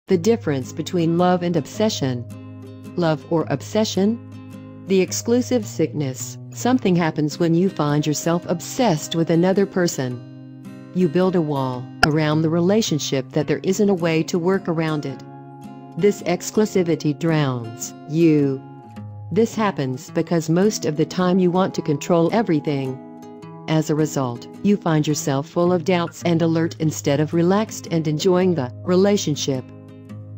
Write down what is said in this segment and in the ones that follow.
The difference between love and obsession. Love or obsession? The exclusive sickness. Something happens when you find yourself obsessed with another person. You build a wall around the relationship that there isn't a way to work around it. This exclusivity drowns you. This happens because most of the time you want to control everything. As a result, you find yourself full of doubts and alert instead of relaxed and enjoying the relationship.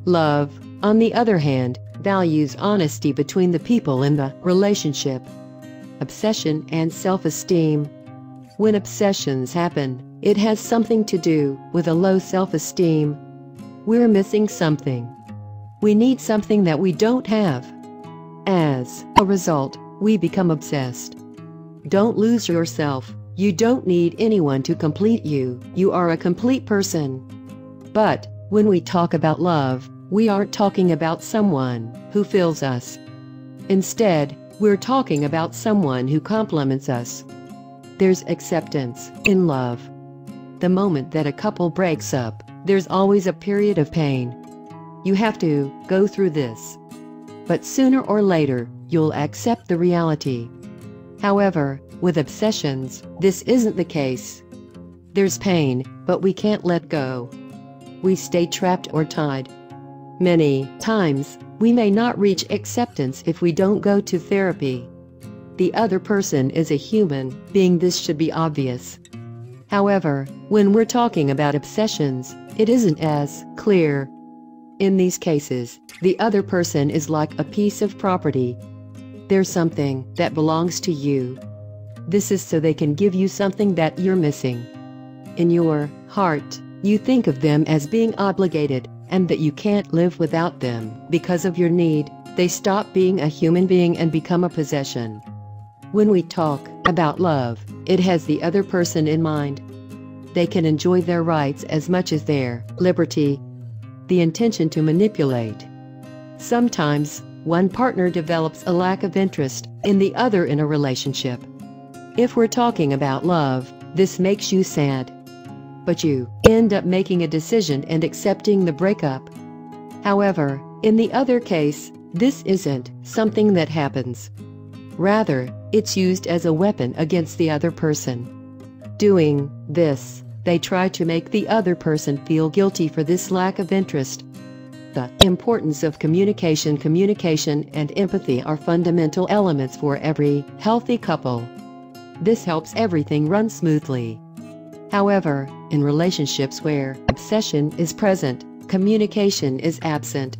Love, on the other hand, values honesty between the people in the relationship. Obsession and self-esteem. When obsessions happen, it has something to do with a low self-esteem. We're missing something. We need something that we don't have. As a result, we become obsessed. Don't lose yourself. You don't need anyone to complete you. You are a complete person. But when we talk about love, we aren't talking about someone who fills us. Instead, we're talking about someone who complements us. There's acceptance in love. The moment that a couple breaks up, there's always a period of pain. You have to go through this. But sooner or later, you'll accept the reality. However, with obsessions, this isn't the case. There's pain, but we can't let go. We stay trapped or tied. Many times, we may not reach acceptance if we don't go to therapy. The other person is a human being. This should be obvious. However, when we're talking about obsessions, it isn't as clear. In these cases, the other person is like a piece of property. There's something that belongs to you. This is so they can give you something that you're missing. In your heart, you think of them as being obligated and that you can't live without them. Because of your need, they stop being a human being and become a possession. When we talk about love, it has the other person in mind. They can enjoy their rights as much as their liberty. The intention to manipulate. Sometimes, one partner develops a lack of interest in the other in a relationship. If we're talking about love, this makes you sad. But you end up making a decision and accepting the breakup. However, in the other case, this isn't something that happens. Rather, it's used as a weapon against the other person. Doing this, they try to make the other person feel guilty for this lack of interest. The importance of communication. Communication and empathy are fundamental elements for every healthy couple. This helps everything run smoothly. However, in relationships where obsession is present, communication is absent.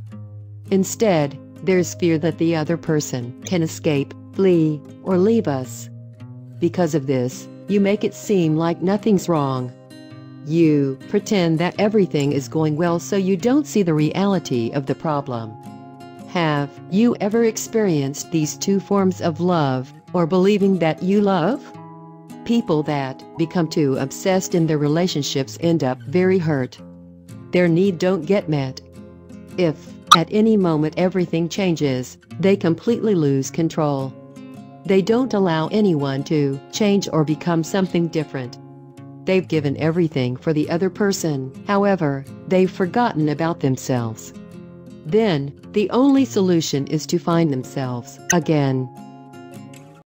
Instead, there's fear that the other person can escape, flee, or leave us. Because of this, you make it seem like nothing's wrong. You pretend that everything is going well so you don't see the reality of the problem. Have you ever experienced these two forms of love, or believing that you love? People that become too obsessed in their relationships end up very hurt. Their needs don't get met. If, at any moment everything changes, they completely lose control. They don't allow anyone to change or become something different. They've given everything for the other person, however, they've forgotten about themselves. Then, the only solution is to find themselves again.